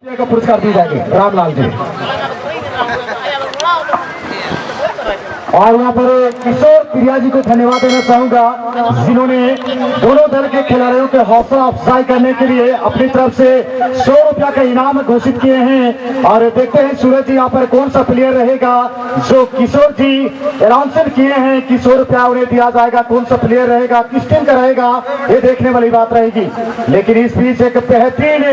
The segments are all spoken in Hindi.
का पुरस्कार दिए जाएंगे रामलाल जी। और यहाँ पर किशोर प्रिया जी को धन्यवाद देना चाहूंगा जिन्होंने दोनों दल के खिलाड़ियों के हौसला अफजाई करने के लिए अपनी तरफ से 100 रुपया का इनाम घोषित किए हैं। और देखते हैं सूरज जी यहाँ पर कौन सा प्लेयर रहेगा जो किशोर जी अनाउंसमेंट किए हैं कि 100 रुपया उन्हें दिया जाएगा। कौन सा प्लेयर रहेगा, किस टीम का रहेगा, ये देखने वाली बात रहेगी। लेकिन इस बीच एक बेहतरीन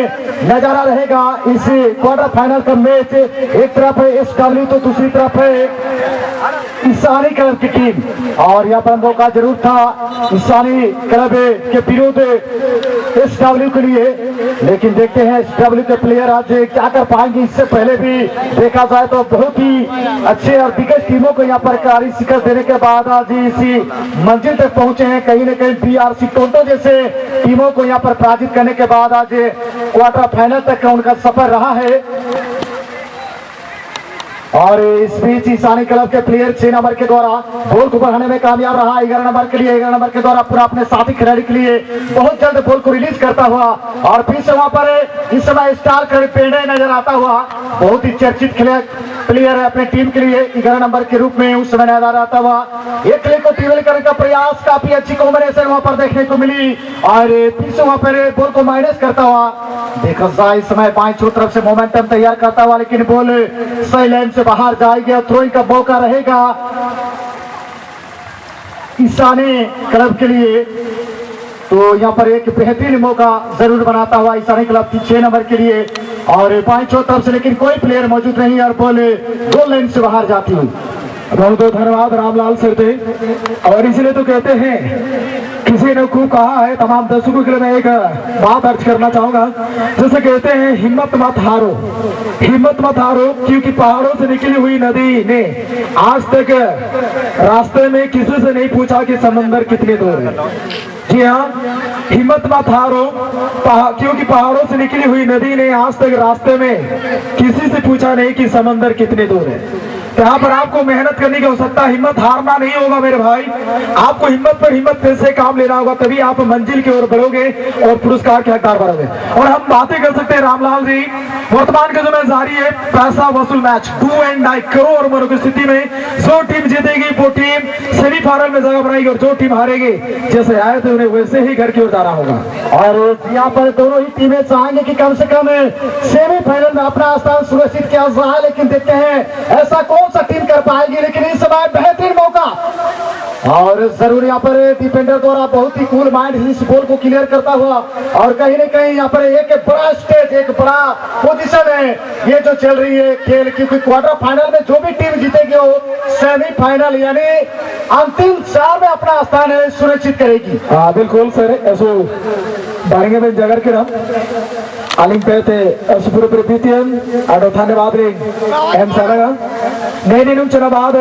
नजारा रहेगा इस क्वार्टर फाइनल का मैच। एक तरफ है SW तो दूसरी तरफ है ईशानी क्लब की टीम। और यहाँ पर मौका जरूर था ईशानी क्लब के विरुद्ध SW के लिए, लेकिन देखते हैं SW के प्लेयर आज क्या कर पाएंगे। इससे पहले भी देखा जाए तो बहुत ही अच्छे और दिग्गज टीमों को यहाँ पर कारी शिकस्त देने के बाद आज इसी मंजिल तक पहुंचे हैं। कहीं न कहीं BRC टोंटो जैसे टीमों को यहाँ पर पराजित करने के बाद आज क्वार्टर फाइनल तक का उनका सफर रहा है। और इस बीच ईशानी क्लब के प्लेयर 6 नंबर के द्वारा बॉल को बढ़ाने में कामयाब रहा। 11 नंबर के लिए 11 नंबर के द्वारा पूरा अपने साथी खिलाड़ी के लिए बहुत जल्द बॉल को रिलीज करता हुआ और फिर से वहां पर इस समय स्टार खिलाड़ी पेंडे नजर आता हुआ बहुत ही चर्चित प्लेयर है अपने टीम के लिए 11 नंबर के रूप में उस समय नजर आता हुआ। एक क्लिक को ट्रिबल करने का प्रयास, काफी अच्छी कॉम्बिनेशन वहां पर देखने को मिली और फिर से वहां पर बॉल को माइनस करता हुआ देखा जाए इस समय बाईं छोर तरफ से मोमेंटम तैयार करता हुआ, लेकिन बॉल सही लाइन से बाहर जाएगी और थ्रोइंग का मौका रहेगा ईशानी क्लब के लिए। तो यहाँ पर एक बेहतरीन मौका जरूर बनाता हुआ ईशानी क्लब की 6 नंबर के लिए और बाईं छोर तरफ से लेकिन कोई प्लेयर मौजूद नहीं और बॉल गोल लाइन से बाहर जाती हुई। बहुत बहुत धन्यवाद रामलाल सर थे। और इसलिए तो कहते हैं, किसी ने खूब कहा है, तमाम दर्शकों के लिए मैं एक बात अर्ज करना चाहूंगा। जैसे कहते हैं हिम्मत मत हारो, हिम्मत मत हारो, क्योंकि पहाड़ों से निकली हुई नदी ने आज तक रास्ते में किसी से नहीं पूछा कि समंदर कितने दूर है। जी हाँ, हिम्मत मत हारो, क्योंकि पहाड़ों से निकली हुई नदी ने आज तक रास्ते में किसी से पूछा नहीं कि समंदर कितने दूर है। यहाँ पर आपको मेहनत करने की आवश्यकता, हिम्मत हारना नहीं होगा मेरे भाई। आपको हिम्मत पर हिम्मत से काम लेना होगा, तभी आप मंजिल की ओर बढ़ोगे और पुरस्कार के हकदार बनोगे। और हम बातें कर सकते हैं रामलाल जी, वर्तमान का जो मैच जारी है पैसा वसूल मैच 2 एंड 9 करोड़ रुपयों की स्थिति में जो टीम जीतेगी वो टीम सेमीफाइनल में जगह बनाएगी और जो टीम हारेगी जैसे आए थे उन्हें वैसे ही घर की ओर जाना होगा। और यहाँ पर दोनों ही टीमें चाहेंगे कि कम से कम सेमीफाइनल में अपना स्थान सुरक्षित किया जाए, लेकिन देखते हैं ऐसा कौन सा टीम कर पाएगी। लेकिन इस समय बेहतरीन मौका और जरूर यहाँ पर डिफेंडर द्वारा बहुत ही कूल माइंड इस बॉल को क्लियर करता हुआ और कहीं न कहीं यहाँ पर एक बड़ा स्टेज, एक बड़ा पोजीशन है ये जो चल रही है खेल, क्योंकि क्वार्टर फाइनल में जो भी टीम जीतेगी वो सेमीफाइनल यानी अंतिम 4 में अपना स्थान सुनिश्चित करेगी। हाँ बिल्कुल सर, ऐसो बारेंगे में जगह के नाम आलिंग पेते सुपुर प्रीतियन आडो धन्यवाद रे एम सारा नैनी नुम चना बाद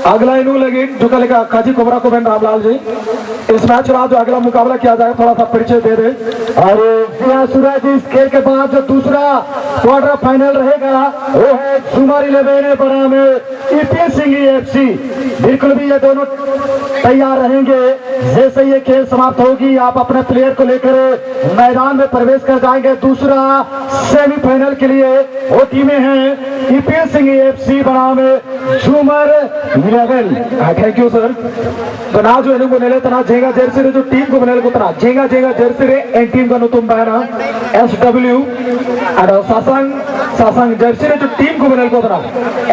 अगला इनू लगे जो कल का काजी कोबरा को बन रामलाल जी। इस मैच के बाद जो अगला मुकाबला किया जाए थोड़ा सा परिचय दे दे। और सूरज इस खेल के बाद जो दूसरा क्वार्टर फाइनल रहेगा वो है सुमारी लेवेने बड़ा में EP सिंह FC। बिल्कुल भी ये दोनों तैयार रहेंगे, जैसे ये खेल समाप्त होगी आप अपने प्लेयर को लेकर मैदान में प्रवेश कर जाएंगे। दूसरा सेमीफाइनल के लिए वो टीमें हैं EP सिंह FC बनाम झूमर 11। Thank you sir. तो ना जो इनको नेले तना जेगा जर्सी रे जो टीम को बनेल को तना जेगा जर्सी रे एन टीम का नुतुम बायना SW और सासंग जर्सी रे जो टीम को बनेल को तना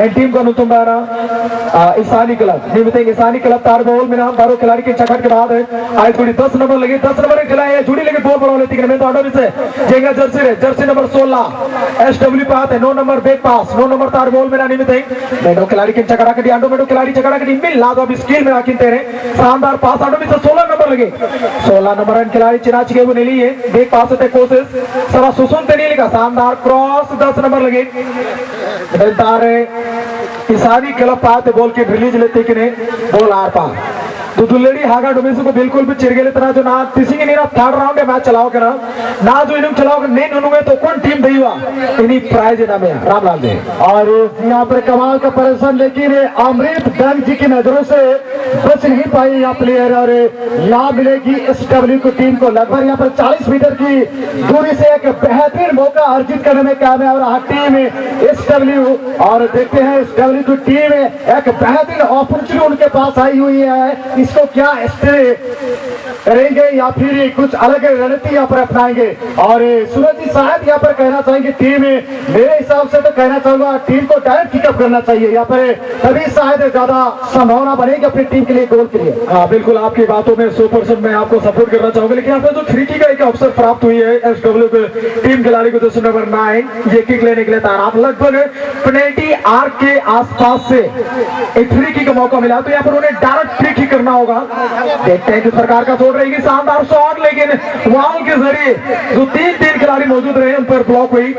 एन टीम का नुतुम बायना ईशानी क्लब निमित्त ईशानी क्लब तार बॉल में नाम बारो खिलाड़ी के चखट के बाद है आई थोड़ी 10 नंबर लगे 10 नंबर खिलाए जुड़ी लगे बॉल बढ़ा लेती में तो ऑर्डर से जेगा जर्सी नंबर 16 SW पास है 9 नंबर बैक पास 9 नंबर तार बॉल में ना निमित्त मेडो खिलाड़ी के चकड़ा के आंडो मेडो खिलाड़ी चकड़ा के मिल ला दो स्किल में आकिन तेरे शानदार पास आंडो में से 16 नंबर लगे 16 नंबर खिलाड़ी चिनाच के वो नहीं लिए बैक पास होते कोशिश सवा सुसुन ते नहीं लगा शानदार क्रॉस 10 नंबर लगे तार ईशानी क्लब पाते बॉल की रिलीज लेते कि नहीं बॉल आर पार तो दुल्लेड़ी हागा डोमेसो को बिल्कुल भी चिरगेले तरह जो ना तीसरी नहीं ना थर्ड राउंड में मैच चलाओगे ना जो इन्होंने चलाओगे नहीं उन्होंने तो कौन टीम दई हुआ इन्हीं प्राइज ना में रामलाल दे। और यहाँ पर कमाल का प्रदर्शन, लेकिन अमृत दंग जी की नजरों से बच नहीं पाई यहाँ प्लेयर, और यहाँ मिलेगी एसडब्ल्यू की टीम को। लगभग यहाँ पर 40 मीटर की दूरी से एक बेहतरीन मौका अर्जित करने में कामयाब रहा टीम एसडब्ल्यू। और देखते हैं एसडब्ल्यू की टीम एक बेहतरीन अपॉर्चुनिटी उनके पास आई हुई है, इसको क्या स्टे करेंगे या फिर कुछ अलग रणनीति यहाँ पर अपनाएंगे। और सूरज जी शायद यहाँ पर कहना चाहेंगे टीम, मेरे हिसाब से तो कहना चाहूंगा टीम को डायरेक्ट पिकअप करना चाहिए यहाँ पर, तभी शायद ज्यादा संभावना बनेगी अपनी टीम के लिए, गोल के लिए। हाँ बिल्कुल, आपकी बातों में 100% मैं आपको सपोर्ट करना चाहूंगा। लेकिन यहाँ पे जो फ्री किक का एक अवसर प्राप्त हुई है एसडब्ल्यू के टीम खिलाड़ी को, जैसे नंबर 9 ये किक लेने के लिए तैयार, लगभग पेनल्टी आर्क के आसपास से एक फ्री किक का मौका मिला, तो यहाँ पर उन्हें डायरेक्ट फ्री किक करना होगा। देखते हैं कि सरकार का शॉट रहेगी, शानदार शॉट, लेकिन वॉल के जरिए जो तीन खिलाड़ी मौजूद रहे उन पर ब्लॉक हुई,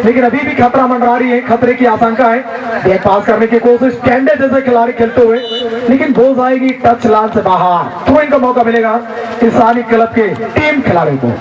लेकिन अभी भी खतरा मंडरा रही है, खतरे की आशंका है। बैक पास करने की कोशिश, कैंडे जैसे खिलाड़ी खेलते हुए, लेकिन बॉल आएगी टच लाइन से बाहर, थ्रोइंग का मौका मिलेगा ईसानी क्लब के टीम खिलाड़ी को।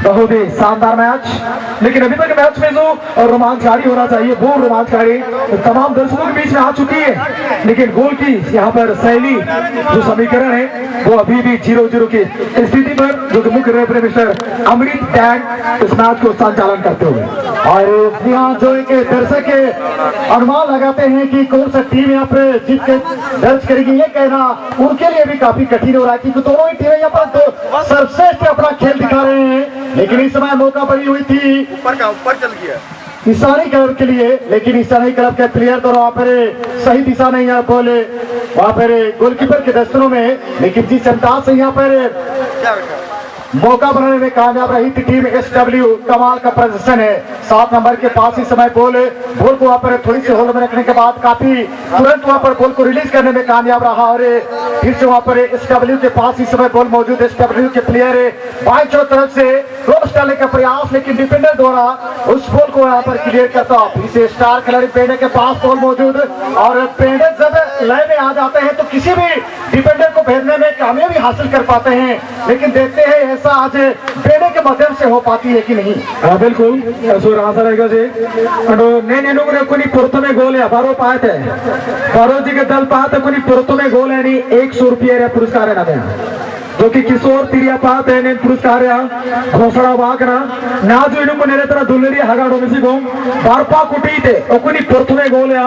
बहुत ही शानदार मैच, लेकिन अभी तक मैच में जो रोमांचकारी होना चाहिए वो रोमांचकारी तमाम दर्शकों के बीच में आ चुकी है, लेकिन गोल की यहाँ पर शैली जो समीकरण है वो अभी भी 0-0 की स्थिति पर, जो कि मुख्य रेफरी मिस्टर अमृत डैंग इस मैच को संचालन करते हुए। और यहाँ जो एक दर्शक अनुमान लगाते हैं कि कौन सा टीम यहाँ पे जीत के दर्ज करेगी, ये कहना उनके लिए भी काफी कठिन हो रहा है, क्योंकि दोनों ही टीमें यहाँ पर तो सर्वश्रेष्ठ अपना खेल दिखा रहे हैं। लेकिन इस समय मौका बनी हुई थी ऊपर चल गया ईसानी क्लब के लिए, लेकिन ईसानी क्लब के प्लेयर तो वहाँ पर सही दिशा नहीं यहाँ बोले, वहाँ पर गोलकीपर के दस्तरों में, लेकिन जिस अंदाज से यहाँ पर मौका बनाने में कामयाब रही थी टीम एसडब्ल्यू, कमाल का प्रदर्शन है। 7 नंबर के पास इस समय बॉल को वहाँ पर थोड़ी सी होल्ड में रखने के बाद काफी तुरंत वहाँ पर बॉल को रिलीज करने में कामयाब रहा, और फिर से वहाँ पर एसडब्ल्यू के पास इस समय बॉल मौजूद। एसडब्ल्यू के प्लेयर बाईं तरफ से क्रॉस डालने का प्रयास, लेकिन डिफेंडर द्वारा उस बॉल को यहाँ पर क्लियर करता। फिर से स्टार खिलाड़ी पेंडे के पास बॉल मौजूद, और पेंडे जब लय में आ जाते हैं तो किसी भी डिफेंडर को भेजने में कामयाबी हासिल कर पाते हैं, लेकिन देखते हैं ऐसा आज पेंडे के माध्यम से हो पाती है कि नहीं। बिल्कुल पुरतमे गोल है बारो पाए थे, बारो जी के दल पाते पुरतमे गोल है 100 रुपये पुरस्कार है ना, जो कि किशोर तिरिया पाते ने पुरस्कार घोषणा वाकना ना जो इनको निरंतर दुल्लेरी हगाड़ो में से गो बारपा कुटी थे ओकुनी पुरतमे गोल है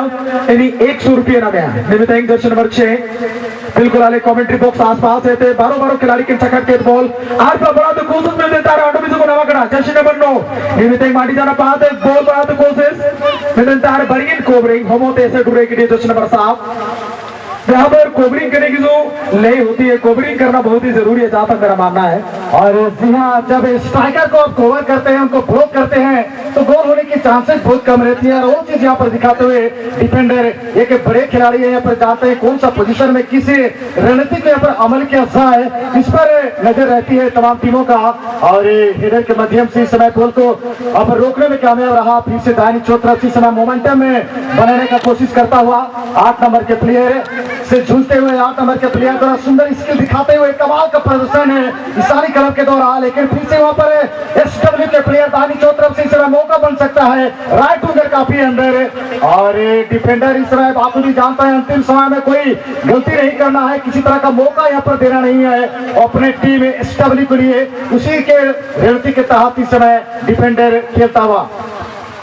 100 रुपये ना गया। निमित्त दर्शन नंबर 6 बिल्कुल आले कमेंट्री बॉक्स आसपास है थे, बारो खिलाड़ी के चकट के बॉल आर पर बड़ा तो कोशिश में देता है ऑटोमेटिक को नवा करा जर्सी नंबर 9 निमित्त माटी जाना पाते बॉल बड़ा तो कोशिश में देता है बरियन कोबरिंग होमोते से डुरे के लिए जर्सी नंबर 7 यहाँ पर कोबरिंग करने की जो लय होती है, कोबरिंग करना बहुत ही जरूरी है जहाँ तक मेरा मानना है। और जी हाँ, जब स्ट्राइकर को आप कवर करते हैं, उनको ब्लॉक करते हैं, तो गोल होने की चांसेस बहुत कम रहती है। और वो चीज यहाँ पर दिखाते हुए डिफेंडर एक बड़े खिलाड़ी है, यहाँ पर जानते हैं कौन सा पोजीशन में किसी रणनीति को यहाँ पर अमल किया जाए, इस पर नजर रहती है तमाम टीमों का। और हेडर के माध्यम से इस समय गोल को अब रोकने में कामयाब रहा। फिर से दाहिनी तरफ इस समय मोमेंटम में बनाने का कोशिश करता हुआ 8 नंबर के प्लेयर से जूझते हुए 8 नंबर के प्लेयर द्वारा सुंदर स्किल दिखाते हुए कमाल का प्रदर्शन है ईसानी क्लब के द्वारा। लेकिन फिर से वहां पर एसडब्ल्यू के प्लेयर दाहिनी तरफ से इस समय मौका बन सकता है, राइट विंगर काफी अंदर है। और डिफेंडर इस समय बाखुदी जानता है अंतिम समय में कोई गलती नहीं करना है, किसी तरह का मौका यहाँ पर देना नहीं है अपने टीम एसडब्ल्यू के लिए। उसी के रणनीति के तहत इस समय डिफेंडर खेलता हुआ।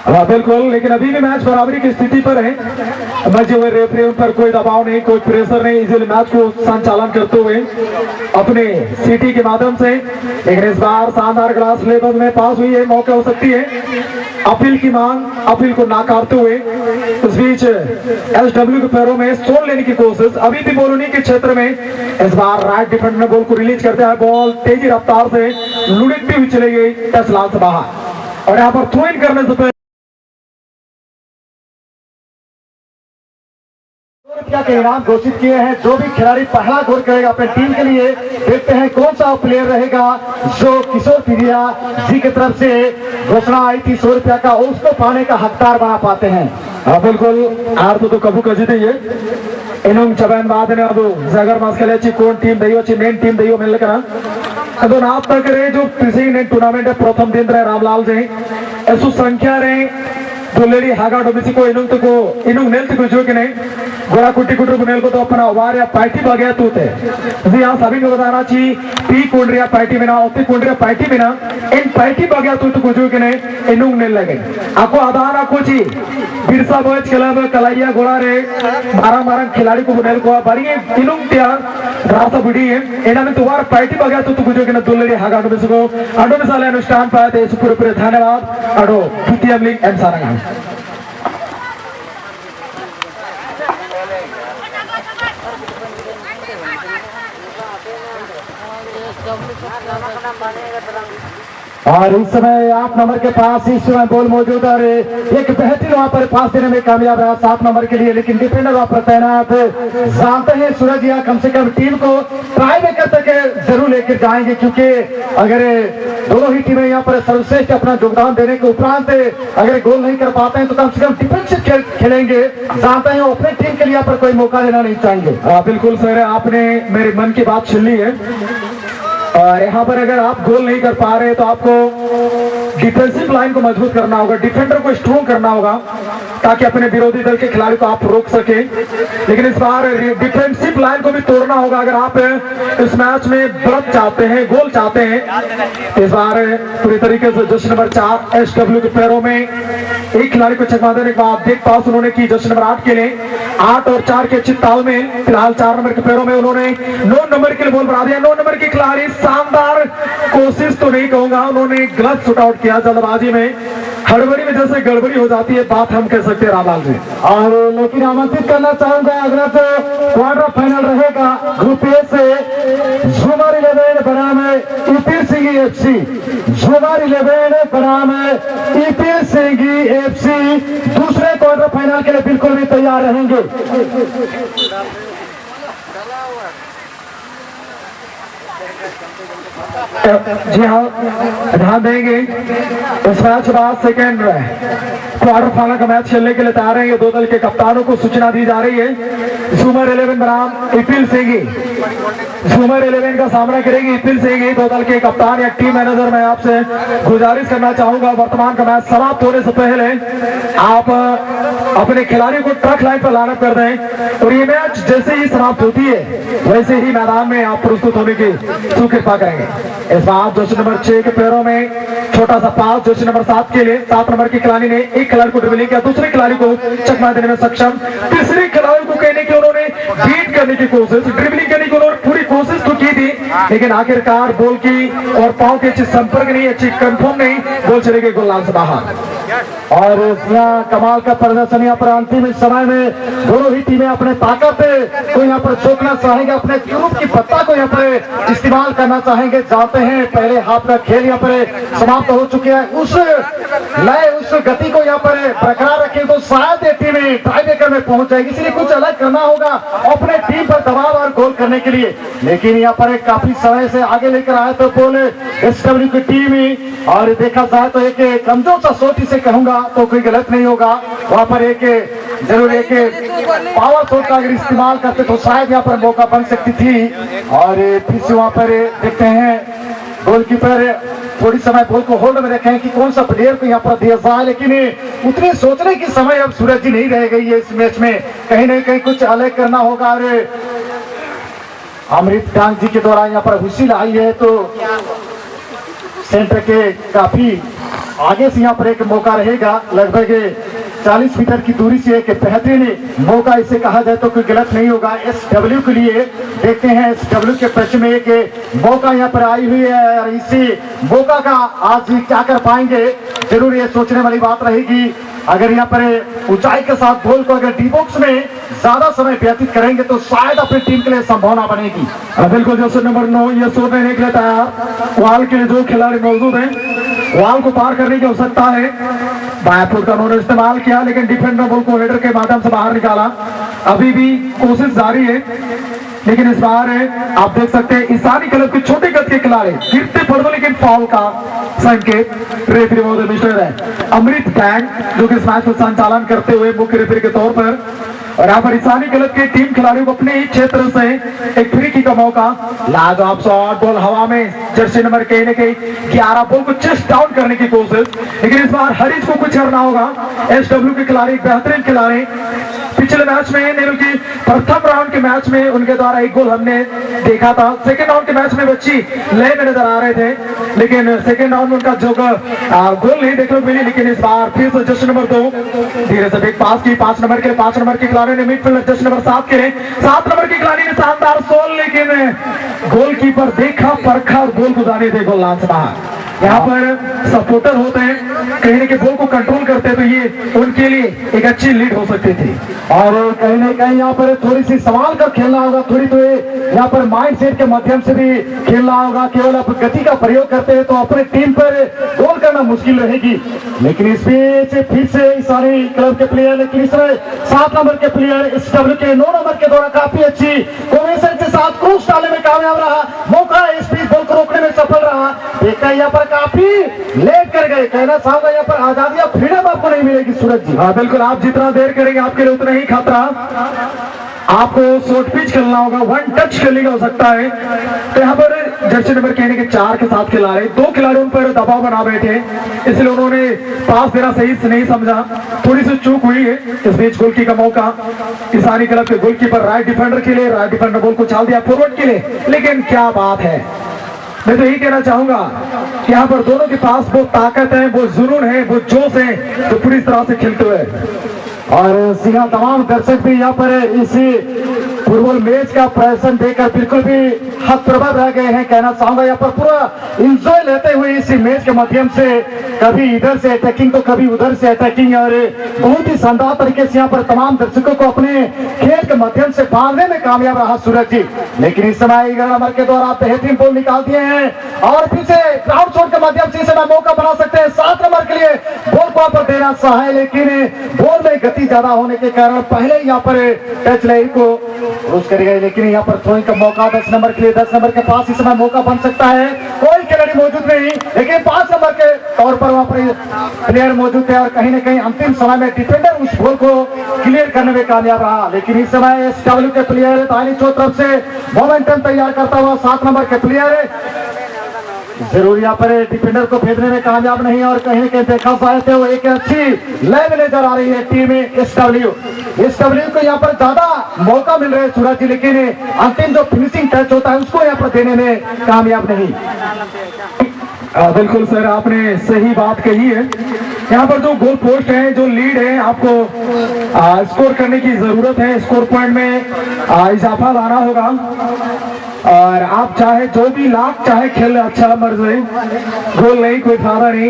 बिल्कुल, लेकिन अभी भी मैच बराबरी की स्थिति पर है। मजे हुए रेफरी उन पर कोई दबाव नहीं, कोई प्रेशर नहीं, इसीलिए मैच को संचालन करते हुए अपने सीटी के माध्यम से। लेकिन इस बार शानदार ग्लास लेवल में पास हुई है, मौका हो सकती है अपील की मांग, अपील को नाकारते हुए इस बीच एसडब्ल्यू के पैरों में सोल लेने की कोशिश। अभी भी बॉल उन्हीं के क्षेत्र में, इस बार राइट डिफेंडर ने बॉल को रिलीज करते हैं, बॉल तेजी रफ्तार से लुढ़कती हुई चली गई टच लाइन से बाहर। और यहाँ पर थ्रो इन करने से के इनाम घोषित किए हैं। जो भी खिलाड़ी पहला गोल करेगा अपने टीम के लिए, देखते हैं कौन सा प्लेयर रहेगा जो किशोर तिरिया जी की तरफ से घोषणा आई थी 100 रुपया का, उसको पाने का हकदार बना पाते हैं। हाँ बिल्कुल, हार तो कबू कर जीते इन्होंने चबन बाद ने अब जगर मास खेले ची कौन टीम दइयो ची मेन टीम दइयो मिल कर अदो नाप तक रे जो पिसिंग ने टूर्नामेंट है प्रथम दिन रहे रामलाल जी ऐसु संख्या रे दुलेरी हागा डोबिसी को इनुंग नेल तक जो कि नहीं गोरा कुटी कुटर बुनेल को तो अपना वार या पार्टी बगैर तू थे जी यहाँ सभी को बताना चाहिए पी कुंडरिया पार्टी में ना ओती कुंडरिया पार्टी में ना इन पार्टी बगैर तू तो कुछ कि नहीं इनुंग नेल लगे आपको आधार आपको ची बिरसा बॉयज क्लब कलाइया गोड़ा रे मारा खिलाड़ी को बुनेल को बड़ी इनुंग त्यार रास्ता बुढ़ी है इन्हें में तुम्हारा पार्टी बगैर तू तो कुछ कि नहीं दुलेरी हागा डोबिसी को अडो मिसाल अनुष्ठान पाए थे इस पूरे धन्यवाद अडो द्वितीय लिंग एम सारंगा और इस समय 8 नंबर के पास इस समय बॉल मौजूद है और एक बेहतरीन वहां पर पास देने में कामयाब रहा 7 नंबर के लिए, लेकिन डिफेंडर वहां पर तैनात जानते हैं सूरज या कम से कम टीम को ट्राई में तक जरूर लेकर जाएंगे, क्योंकि अगर दोनों ही टीमें यहाँ पर सर्वश्रेष्ठ अपना योगदान देने के उपरांत अगर गोल नहीं कर पाते हैं तो कम से कम डिफेंसिव खेलेंगे। जानते हैं अपने टीम के लिए यहाँ पर कोई मौका देना नहीं चाहेंगे। बिल्कुल सर, आपने मेरे मन की बात सुन ली है और यहाँ पर अगर आप गोल नहीं कर पा रहे तो आपको डिफेंसिव लाइन को मजबूत करना होगा, डिफेंडर को स्ट्रॉन्ग करना होगा ताकि अपने विरोधी दल के खिलाड़ी को आप रोक सके। लेकिन इस बार डिफेंसिव लाइन को भी तोड़ना होगा अगर आप इस मैच में बढ़त चाहते हैं, गोल चाहते हैं। इस बार पूरी तरीके से जश्न नंबर 4 एसडब्ल्यू के पैरों में एक खिलाड़ी को चकमा देने के बाद देख पास उन्होंने की जश्न नंबर 8 के लिए 8 और 4 के अच्छी तालमेल। फिलहाल 4 नंबर के पैरों में उन्होंने 9 नंबर के लिए बॉल बढ़ा दिया। 9 नंबर के खिलाड़ी शानदार कोशिश तो नहीं कहूंगा, उन्होंने गलत शूट आउट किया जल्दबाजी में, हड़बड़ी में जैसे गड़बड़ी हो जाती है बात हम कह सकते हैं रामलाल जी। और लेकिन आमंत्रित करना चाहूंगा अगला जो क्वार्टर फाइनल रहेगा ग्रुप ए से झूमर 11 बनाम ईपीएल सिंगी एफसी, झूमर 11 बनाम ईपीएल सिंगी एफसी दूसरे क्वार्टर फाइनल के लिए बिल्कुल भी तैयार रहेंगे। जी हाँ, ध्यान देंगे इस मैच के बाद सेकेंड क्वार्टर फाइनल का मैच खेलने के लिए तैयार हैं। ये दो दल के कप्तानों को सूचना दी जा रही है। झूमर 11 बनाम ईपीएल सिंगी, झूमर 11 का सामना करेगी ईपीएल सिंगी। दो दल के कप्तान या टीम मैनेजर मैं आपसे गुजारिश करना चाहूंगा वर्तमान का मैच समाप्त होने से पहले आप अपने खिलाड़ियों को ट्रक लाइन पर लाना कर दें और ये मैच जैसे ही समाप्त होती है वैसे ही मैदान में आप प्रस्तुत होने की सुकृपा करेंगे। इस बार जर्सी नंबर 6 के पैरों में छोटा सा पास जर्सी नंबर 7 के लिए 7 नंबर के खिलाड़ी ने एक खिलाड़ी को ड्रिबलिंग किया, दूसरे खिलाड़ी को चकमा देने में सक्षम, तीसरे खिलाड़ी को कहने की उन्होंने बीट करने की कोशिश, ड्रिबलिंग करने की उन्होंने पूरी कोशिश तो की थी, लेकिन आखिरकार बॉल की और पांव के अच्छी संपर्क नहीं, अच्छी कंफर्म नहीं, बॉल चले गए गोल लाइन से बाहर। और कमाल का प्रदर्शन यहाँ पर अंतिम समय में दोनों ही टीमें अपने ताकत को यहाँ पर चौंकना चाहेंगे, अपने ग्रुप की पत्ता को यहाँ पर इस्तेमाल करना चाहेंगे। जाते हैं पहले हाफ का खेल यहाँ पर समाप्त हो चुके हैं, उस लय उस गति को यहाँ पर बरकरार रखें तो शायद ये टीमें टाई ब्रेकर में पहुंच जाएगी, इसलिए कुछ अलग करना होगा अपने टीम पर दबाव और गोल करने के लिए। लेकिन यहाँ पर काफी समय से आगे लेकर आए तो बोल एसडब्ल्यू की टीम ही, और देखा जाए तो एक कमजोर सा सोच इसे कहूंगा तो कोई गलत नहीं होगा। वहां पर एक जरूर एक पावर शॉट का अगर इस्तेमाल करते तो शायद यहाँ पर मौका बन सकती थी। और फिर से वहां पर देखते हैं गोलकीपर थोड़ी समय बॉल को होल्ड में रखे कि कौन सा प्लेयर को यहाँ पर दिया जाए, लेकिन उतने सोचने की समय अब सूरज जी नहीं रह गई है इस मैच में, कहीं ना कहीं कुछ अलग करना होगा। और अमृत डांग जी के द्वारा यहाँ पर हुसिल आई है तो सेंटर के काफी आगे से यहाँ पर एक मौका रहेगा, लगभग 40 मीटर की दूरी से एक बेहतरीन मौका इसे कहा जाए तो कोई गलत नहीं होगा एसडब्ल्यू के लिए। देखते हैं एसडब्ल्यू के पक्ष में एक मौका यहाँ पर आई हुई है और इसी मौका का आज क्या कर पाएंगे, जरूर ये सोचने वाली बात रहेगी। अगर यहाँ पर ऊंचाई के साथ बॉल को अगर डी बॉक्स में ज्यादा समय व्यतीत करेंगे तो शायद अपनी टीम के लिए संभावना बनेगी। बिल्कुल जैसे नंबर 9 ये शो में निकले तैयार, वाल के जो खिलाड़ी मौजूद हैं वाल को पार करने की आवश्यकता है, बाएं फुट का उन्होंने इस्तेमाल किया लेकिन डिफेंडर बॉल को हेडर के माध्यम से बाहर निकाला, अभी भी कोशिश जारी है। लेकिन इस बार आप देख सकते हैं ईसानी क्लब के छोटे कद के खिलाड़ी गिरते पड़ दो, लेकिन फाउल का संकेत रेफरी महोदय मिस्टर है अमृत बैंक जो कि इस मैच को संचालन करते हुए मुख्य रेफरी के तौर पर, और यहाँ पर ईसानी क्लब के टीम खिलाड़ियों को अपने ही क्षेत्र से एक फ्री किक का मौका। लाजवाब शॉट, बॉल हवा में, जर्सी नंबर कहीं न कहीं 11 बॉल को चेस्ट डाउन करने की कोशिश, लेकिन इस बार हरीश को कुछ करना होगा। एसडब्ल्यू के खिलाड़ी बेहतरीन खिलाड़ी, पिछले मैच में नहीं बल्कि प्रथम राउंड के मैच में उनके द्वारा एक गोल हमने देखा था। सेकेंड राउंड के मैच में बच्ची लय में नजर आ रहे थे, लेकिन सेकेंड राउंड में उनका जो गोल नहीं देखने को मिली। लेकिन इस बार फिर से जर्सी नंबर 2 धीरे से पास की 5 नंबर के खिलाड़ी ने मिडफील्डर जर्सी नंबर 7 के लिए 7 नंबर के खिलाड़ी ने शानदार सोल, लेकिन गोलकीपर देखा परखा गोल गुजारे थे, गोल लांच बाहर। यहाँ पर सपोर्टर होते हैं, कहीं ना कहीं बॉल को कंट्रोल करते हैं, तो ये उनके लिए एक अच्छी लीड हो सकती थी। और कहीं ना कहीं यहाँ पर थोड़ी सी सवाल का खेलना होगा, थोड़ी तो यहाँ पर माइंड सेट के माध्यम से भी खेलना होगा। केवल आप गति का प्रयोग करते हैं तो अपने टीम पर गोल करना मुश्किल रहेगी। लेकिन इस बीच फिर से ईसानी क्लब के प्लेयर, लेकिन इस 7 नंबर के प्लेयर एसडब्ल्यू के 9 नंबर के द्वारा काफी अच्छी कॉम्बिनेशन के साथ क्रॉस डालने में कामयाब रहा। मौका इस बीच बॉल को रोकने में सफल रहा। देखा यहाँ पर काफी लेट कर गए, कहना चाहूंगा यहाँ पर आजादी और फ्रीडम आपको नहीं मिलेगी सूरज जी। हाँ बिल्कुल, आप जितना देर करेंगे आपके लिए उतना ही खतरा। आपको शॉर्ट पिच खेलना होगा, 1 टच खेलने का हो सकता है। तो यहाँ पर जर्सी नंबर कहने के 4 के साथ खिलाड़ी, 2 खिलाड़ी उन पर दबाव बना बैठे, इसलिए उन्होंने पास देना सही से नहीं समझा, थोड़ी सी चूक हुई है। इस बीच गोलकी का मौका ईसानी क्लब के गोलकीपर राइट डिफेंडर के लिए, राइट डिफेंडर बॉल को चाल दिया फॉरवर्ड के लिए, लेकिन क्या बात है। मैं तो यही कहना चाहूंगा कि यहाँ पर दोनों के पास वो ताकत है, वो जुनून है, वो जोश है, जो पूरी तरह से खेलते हुए। और सिंह तमाम दर्शक भी यहाँ पर इसी फुटबॉल मैच का प्रदर्शन देखकर बिल्कुल भी हतप्रभाव रह गए हैं। कहना चाहूंगा यहाँ पर पूरा एंजॉय लेते हुए इसी मैच के माध्यम से कभी इधर से अटैकिंग तो कभी उधर से अटैकिंग, और बहुत ही शानदार तरीके से यहाँ पर तमाम दर्शकों को अपने खेल के माध्यम से बांधने में कामयाब रहा सूरज जी। लेकिन इस समय 11 नंबर के द्वारा बेहतरीन बॉल निकाल दिए हैं और फिर से ग्राउंड शॉट के माध्यम से इस समय मौका बना सकते हैं 7 नंबर के लिए। बॉल को पर देना चाहे, लेकिन बॉल में गति ज्यादा होने के कारण पहले यहाँ पर टच लाइन को क्रॉस कर गए। लेकिन यहाँ पर थ्रोइंग का मौका 10 नंबर के लिए, 10 नंबर के पास इस समय मौका बन सकता है। कोई खिलाड़ी मौजूद नहीं, लेकिन 5 नंबर के तौर पर वहां पर प्लेयर मौजूद है और कहीं ना कहीं अंतिम समय में डिफेंडर उस बॉल को क्लियर करने में कामयाब रहा। लेकिन इस समय एसडब्ल्यू के प्लेयर दाहिनी तरफ से मोमेंटम तैयार करता हुआ 7 नंबर के प्लेयर जरूर यहाँ पर डिफेंडर को भेजने में कामयाब नहीं, और कहीं ना कहीं देखा जाए तो एक अच्छी लय में नजर आ रही है टीम एसडब्ल्यू को यहाँ पर ज्यादा मौका मिल रहा है सूरज जी, लेकिन अंतिम जो फिनिशिंग टच होता है उसको यहाँ पर देने में कामयाब नहीं। बिल्कुल सर, आपने सही बात कही है। यहाँ पर जो गोल पोस्ट है, जो लीड है, आपको स्कोर करने की जरूरत है। स्कोर पॉइंट में इजाफा लाना होगा, और आप चाहे जो भी लाख चाहे खेल अच्छा मर्ज है, गोल नहीं कोई फायदा नहीं।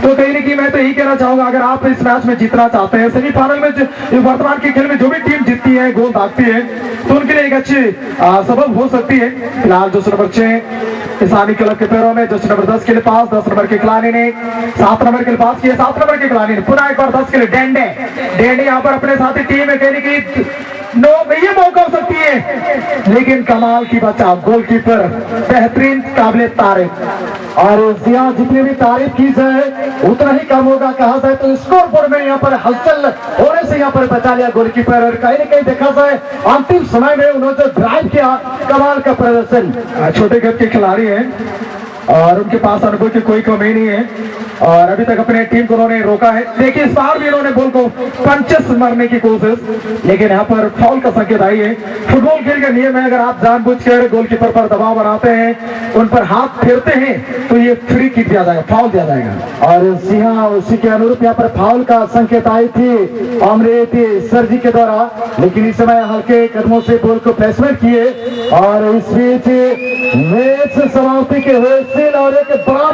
तो कहीं ना कहीं मैं तो यही कहना चाहूंगा, अगर आप इस मैच में जीतना चाहते हैं, सेमीफाइनल में वर्तमान के खेल में जो भी टीम जीतती है, गोल दागती है, तो उनके लिए एक अच्छी सबब हो सकती है। फिलहाल जो नंबर 6 ईसानी क्लब के पैरों में, जो नंबर 10 के लिए पास, 10 नंबर के खिलाड़ी ने 7 नंबर के लिए पास किया, 7 नंबर के खिलाड़ी ने पुनः एक बार 10 के लिए डेंडे यहाँ पर अपने साथी टीम में कहने की ये मौका हो सकती है, लेकिन कमाल की बचाव गोलकीपर बेहतरीन काबिल तारीफ। और जितनी भी तारीफ की जाए उतना ही कम होगा। कहा जाए तो स्कोर बोर्ड में यहाँ पर हलचल होने से यहाँ पर बचा लिया गोलकीपर, और कहीं ना कहीं देखा जाए अंतिम समय में उन्होंने जो ड्राइव किया, कमाल का प्रदर्शन। छोटे कद के खिलाड़ी हैं और उनके पास अनुभव की कोई कमी नहीं है, और अभी तक अपने टीम को उन्होंने रोका है। देखिए इस बार भी इन्होंने बॉल को पंचेस मारने की कोशिश, लेकिन यहाँ पर फाउल का संकेत आई है। फुटबॉल खेल का नियम है, अगर आप जानबूझकर गोलकीपर पर दबाव बनाते हैं, उन पर हाथ फेरते हैं, तो ये फ्री किक दिया जाएगा, फाउल दिया जाएगा। और सिंहा उसी के अनुरूप यहाँ पर फाउल का संकेत आई थी अमृत सर जी के द्वारा, लेकिन इस समय हल्के कदमों से बॉल को प्लेसमेंट किए, और इस बीच मैच समाप्ति के हुए और एक बड़ा